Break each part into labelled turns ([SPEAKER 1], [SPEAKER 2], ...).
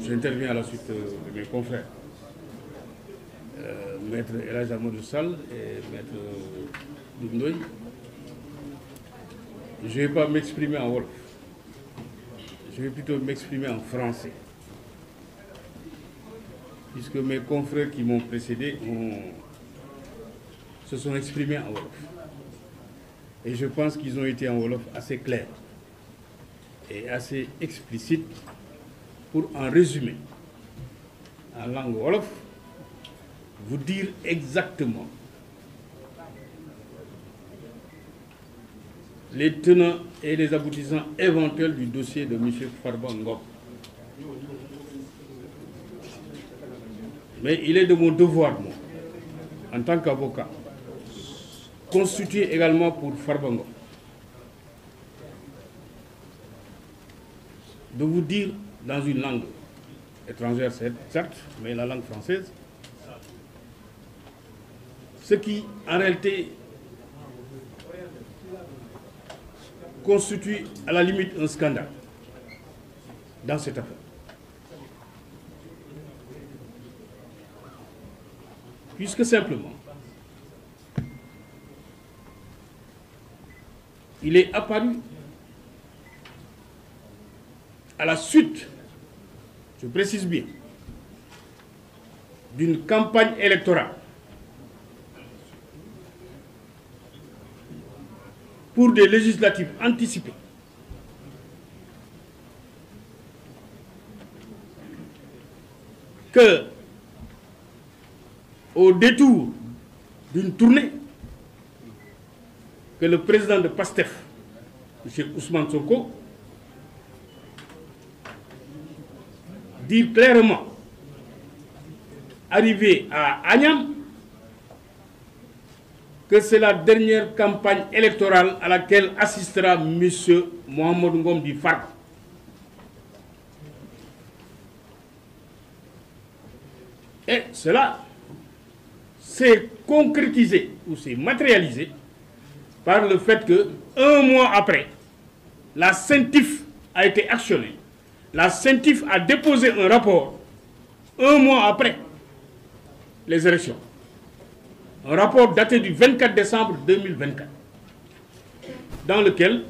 [SPEAKER 1] J'interviens à la suite de mes confrères, Maître Elhadji Amadou Sall et Maître Doudou Ndoye. Je ne vais pas m'exprimer en wolof, je vais plutôt m'exprimer en français, puisque mes confrères qui m'ont précédé se sont exprimés en wolof. Et je pense qu'ils ont été en wolof assez clairs et assez explicites pour en résumer, en langue wolof, vous dire exactement les tenants et les aboutissants éventuels du dossier de M. Farba Ngom. Mais il est de mon devoir, moi, en tant qu'avocat, constitué également pour Farba Ngom, de vous dire dans une langue étrangère, certes, mais la langue française, ce qui, en réalité, constitue à la limite un scandale dans cette affaire. Puisque simplement, il est apparu à la suite, je précise bien, d'une campagne électorale pour des législatives anticipées, que, au détour d'une tournée, que le président de PASTEF, M. Ousmane Sonko, dit clairement, arrivé à Agnam, que c'est la dernière campagne électorale à laquelle assistera M. Mohamed Ngom Di Farba. Et cela s'est concrétisé ou s'est matérialisé par le fait que, un mois après, la CENTIF a été actionnée. La CENTIF a déposé un rapport, un mois après les élections. Un rapport daté du 24 décembre 2024, dans lequel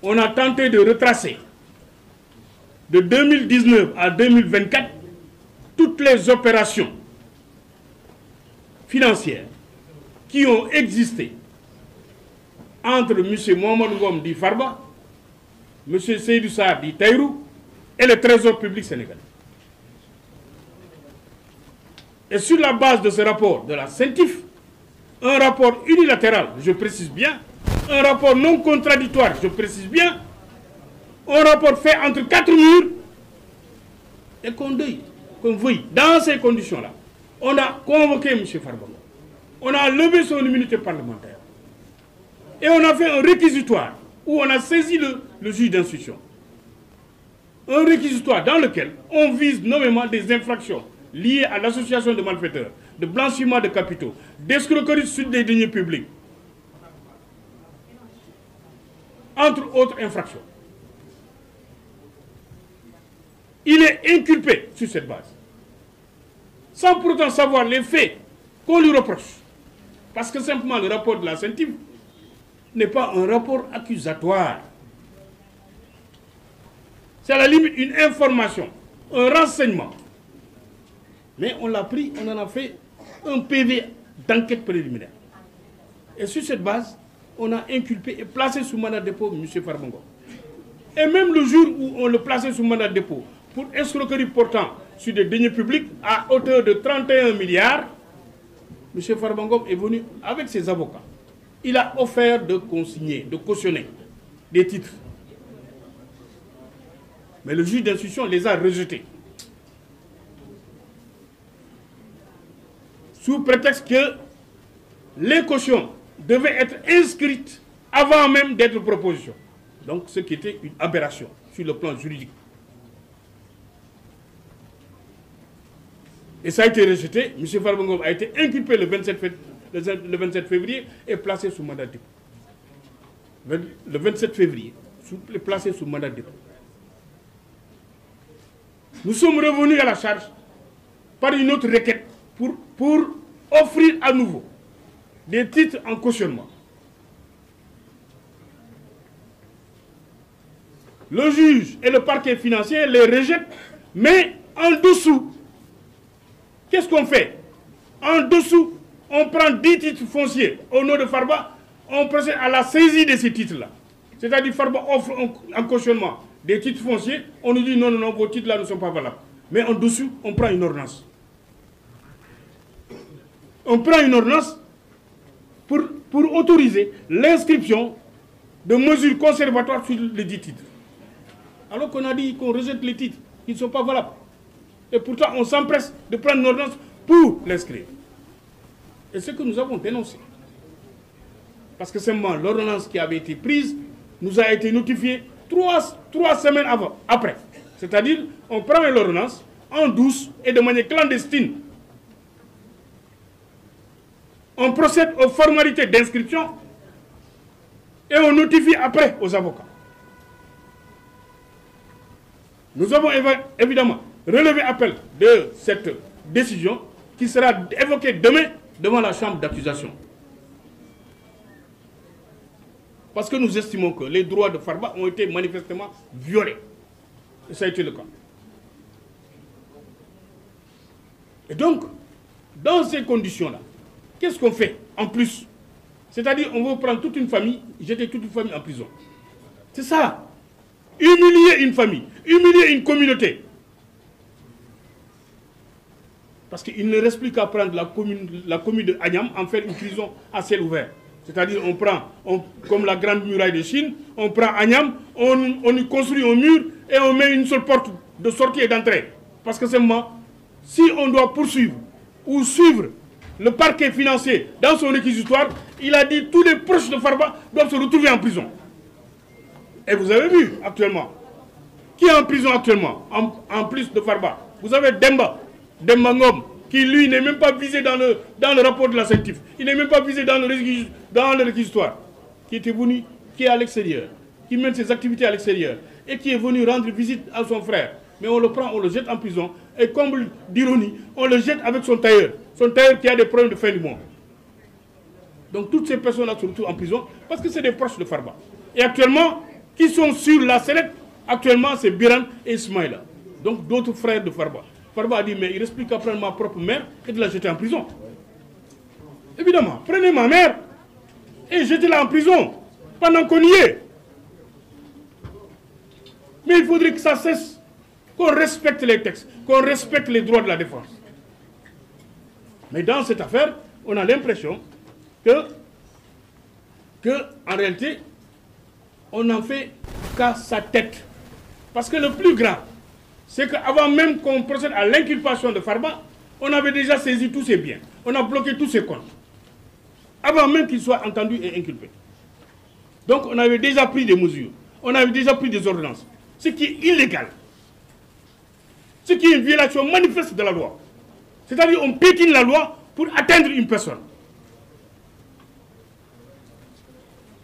[SPEAKER 1] on a tenté de retracer de 2019 à 2024 toutes les opérations financières qui ont existé entre M. Mohamed Ngom Di Farba, M. Seydou Sarr Di Taïrou et le Trésor public sénégalais. Et sur la base de ce rapport de la CENTIF, un rapport unilatéral, je précise bien, un rapport non contradictoire, je précise bien, un rapport fait entre quatre murs, et qu'on veuille, dans ces conditions-là, on a convoqué M. Farba Ngom, on a levé son immunité parlementaire, et on a fait un réquisitoire où on a saisi le juge d'instruction. Un réquisitoire dans lequel on vise nommément des infractions liées à l'association de malfaiteurs, de blanchiment de capitaux, d'escroquerie sur des deniers publics, entre autres infractions. Il est inculpé sur cette base, sans pour autant savoir les faits qu'on lui reproche. Parce que simplement le rapport de la CENTIF n'est pas un rapport accusatoire. C'est à la limite une information, un renseignement. Mais on l'a pris, on en a fait un PV d'enquête préliminaire. Et sur cette base, on a inculpé et placé sous mandat de dépôt M. Farba Ngom. Et même le jour où on le plaçait sous mandat de dépôt pour escroquerie portant sur des deniers publics à hauteur de 31 milliards, M. Farba Ngom est venu avec ses avocats. Il a offert de consigner, de cautionner des titres. Mais le juge d'instruction les a rejetés. Sous prétexte que les cautions devaient être inscrites avant même d'être proposition. Donc ce qui était une aberration sur le plan juridique. Et ça a été rejeté. M. Farba Ngom a été inculpé le le 27 février, est placé sous mandat de dépôt. Le 27 février, est placé sous mandat de dépôt. Nous sommes revenus à la charge par une autre requête pour offrir à nouveau des titres en cautionnement. Le juge et le parquet financier les rejettent, mais en dessous, qu'est-ce qu'on fait? En dessous, on prend 10 titres fonciers au nom de Farba, on procède à la saisie de ces titres-là. C'est-à-dire Farba offre en cautionnement des titres fonciers, on nous dit non, non, non, vos titres-là ne sont pas valables. Mais en dessous, on prend une ordonnance. On prend une ordonnance pour autoriser l'inscription de mesures conservatoires sur les 10 titres. Alors qu'on a dit qu'on rejette les titres qui ne sont pas valables. Et pourtant, on s'empresse de prendre une ordonnance pour l'inscrire. Et c'est ce que nous avons dénoncé. Parce que seulement l'ordonnance qui avait été prise nous a été notifiée 3 semaines après. C'est-à-dire, on prend l'ordonnance en douce et de manière clandestine. On procède aux formalités d'inscription et on notifie après aux avocats. Nous avons évidemment relevé appel de cette décision qui sera évoquée demain devant la chambre d'accusation. Parce que nous estimons que les droits de Farba ont été manifestement violés. Et ça a été le cas. Et donc, dans ces conditions-là, qu'est-ce qu'on fait en plus? C'est-à-dire, on veut prendre toute une famille, jeter toute une famille en prison. C'est ça. Humilier une famille, humilier une communauté. Parce qu'il ne reste plus qu'à prendre la commune de Agnam, en faire une prison à ciel ouvert. C'est-à-dire, on prend, comme la grande muraille de Chine, on prend Agnam, on y construit un mur et on met une seule porte de sortie et d'entrée. Parce que seulement, si on doit poursuivre ou suivre le parquet financier dans son réquisitoire, il a dit que tous les proches de Farba doivent se retrouver en prison. Et vous avez vu actuellement, qui est en prison actuellement, en plus de Farba? Vous avez Demba Ngom, qui lui n'est même pas visé dans le rapport de la CENTIF. Il n'est même pas visé dans le réquisitoire. Qui était venu, qui est à l'extérieur, qui mène ses activités à l'extérieur, et qui est venu rendre visite à son frère. Mais on le prend, on le jette en prison, et comble d'ironie, on le jette avec son tailleur qui a des problèmes de fin du mois. Donc toutes ces personnes-là se retrouvent en prison, parce que c'est des proches de Farba. Et actuellement, qui sont sur la sellette, actuellement c'est Biran et Ismaïla. Donc d'autres frères de Farba. Farba a dit, mais il reste plus qu'à prendre ma propre mère et de la jeter en prison. Évidemment, prenez ma mère et jetez-la en prison pendant qu'on y est. Mais il faudrait que ça cesse, qu'on respecte les textes, qu'on respecte les droits de la défense. Mais dans cette affaire, on a l'impression que en réalité, on n'en fait qu'à sa tête. Parce que le plus grave, c'est qu'avant même qu'on procède à l'inculpation de Farba, on avait déjà saisi tous ses biens. On a bloqué tous ses comptes. Avant même qu'il soit entendu et inculpé. Donc on avait déjà pris des mesures. On avait déjà pris des ordonnances. Ce qui est illégal. Ce qui est une violation manifeste de la loi. C'est-à-dire on piétine la loi pour atteindre une personne.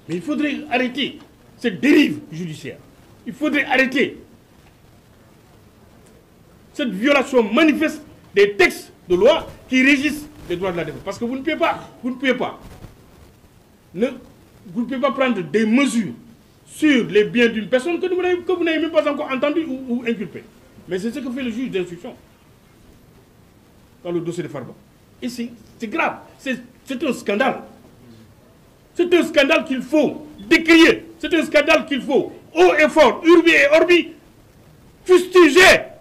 [SPEAKER 1] Mais il faudrait arrêter cette dérive judiciaire. Il faudrait arrêter cette violation manifeste des textes de loi qui régissent les droits de la défense. Parce que vous ne pouvez pas prendre des mesures sur les biens d'une personne que vous n'avez même pas encore entendu ou inculpé. Mais c'est ce que fait le juge d'instruction dans le dossier de Farba. Et c'est grave, c'est un scandale. C'est un scandale qu'il faut décrier. C'est un scandale qu'il faut, haut et fort, urbi et orbi, fustiger.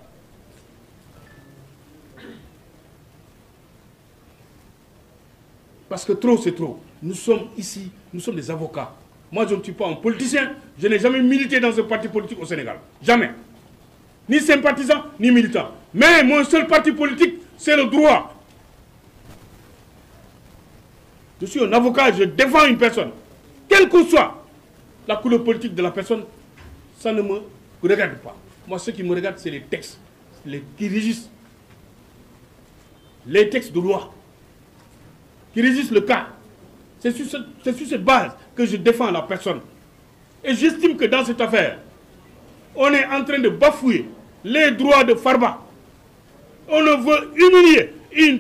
[SPEAKER 1] Parce que trop, c'est trop. Nous sommes ici, nous sommes des avocats. Moi, je ne suis pas un politicien. Je n'ai jamais milité dans un parti politique au Sénégal. Jamais. Ni sympathisant, ni militant. Mais mon seul parti politique, c'est le droit. Je suis un avocat, je défends une personne. Quelle que soit la couleur politique de la personne, ça ne me regarde pas. Moi, ce qui me regarde, c'est les textes qui régissent les textes de loi. qui régissent le cas. C'est sur cette base que je défends la personne. Et j'estime que dans cette affaire, on est en train de bafouer les droits de Farba. On veut humilier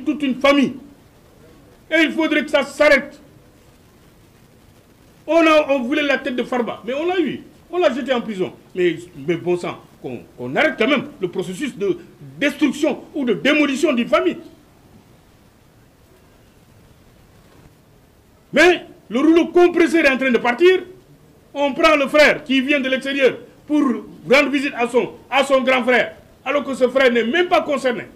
[SPEAKER 1] toute une famille. Et il faudrait que ça s'arrête. On voulait la tête de Farba, mais on l'a eu. On l'a jeté en prison. Mais bon sang, qu'on arrête quand même le processus de destruction ou de démolition d'une famille. Mais le rouleau compresseur est en train de partir. On prend le frère qui vient de l'extérieur pour rendre visite à son grand frère, alors que ce frère n'est même pas concerné,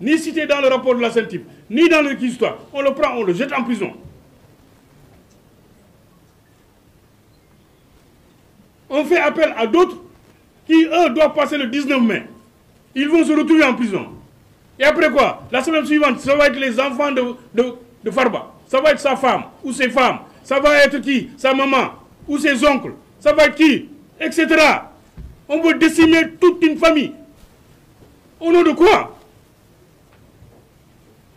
[SPEAKER 1] ni cité dans le rapport de la CENTIF, ni dans le réquisitoire. On le prend, on le jette en prison. On fait appel à d'autres qui, eux, doivent passer le 19 mai. Ils vont se retrouver en prison. Et après quoi? La semaine suivante, ça va être les enfants de Farba. Ça va être sa femme ou ses femmes. Ça va être qui? Sa maman ou ses oncles. Ça va être qui? Etc. On veut décimer toute une famille. Au nom de quoi?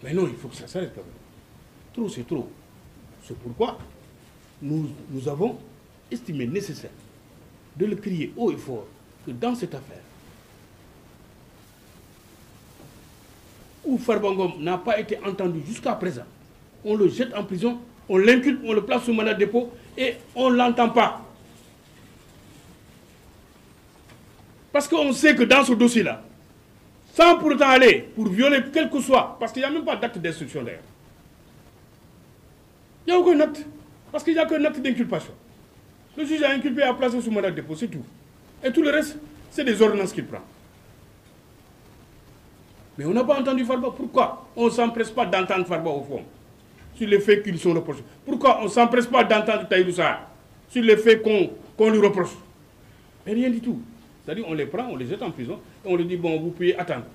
[SPEAKER 1] Mais non, il faut que ça s'arrête quand même. Trop, c'est trop. C'est pourquoi nous avons estimé nécessaire de le crier haut et fort que dans cette affaire, où Farba Ngom n'a pas été entendu jusqu'à présent, on le jette en prison, on l'inculpe, on le place sous mandat de dépôt et on ne l'entend pas. Parce qu'on sait que dans ce dossier-là, sans pour autant aller pour violer quel que soit, parce qu'il n'y a même pas d'acte d'instruction d'ailleurs. Il n'y a aucun acte, parce qu'il n'y a qu'un acte d'inculpation. Le juge a inculpé et a placé sous mandat de dépôt, c'est tout. Et tout le reste, c'est des ordonnances qu'il prend. Mais on n'a pas entendu Farba. Pourquoi on ne s'empresse pas d'entendre Farba au fond sur les faits qu'ils sont reprochés? Pourquoi on ne s'empresse pas d'entendre Tahirou Sarr sur les faits qu'on lui reproche? Mais rien du tout. C'est-à-dire on les prend, on les jette en prison et on leur dit bon, vous pouvez attendre.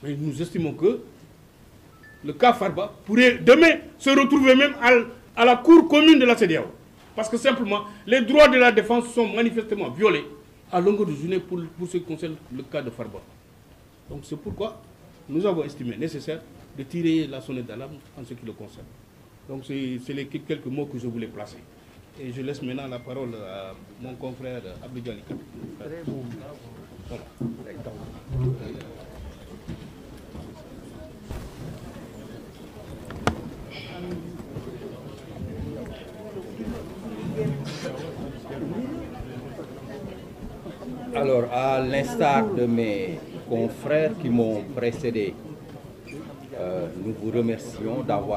[SPEAKER 1] Mais nous estimons que le cas Farba pourrait demain se retrouver même à la cour commune de la CEDEAO. Parce que simplement, les droits de la défense sont manifestement violés à longueur de journée pour ce qui concerne le cas de Farba. Donc c'est pourquoi nous avons estimé nécessaire de tirer la sonnette d'alarme en ce qui le concerne. Donc c'est les quelques mots que je voulais placer. Et je laisse maintenant la parole à mon confrère Abdou Diallo. Très bon. Voilà.
[SPEAKER 2] Alors, à l'instar de mes confrères qui m'ont précédé, nous vous remercions d'avoir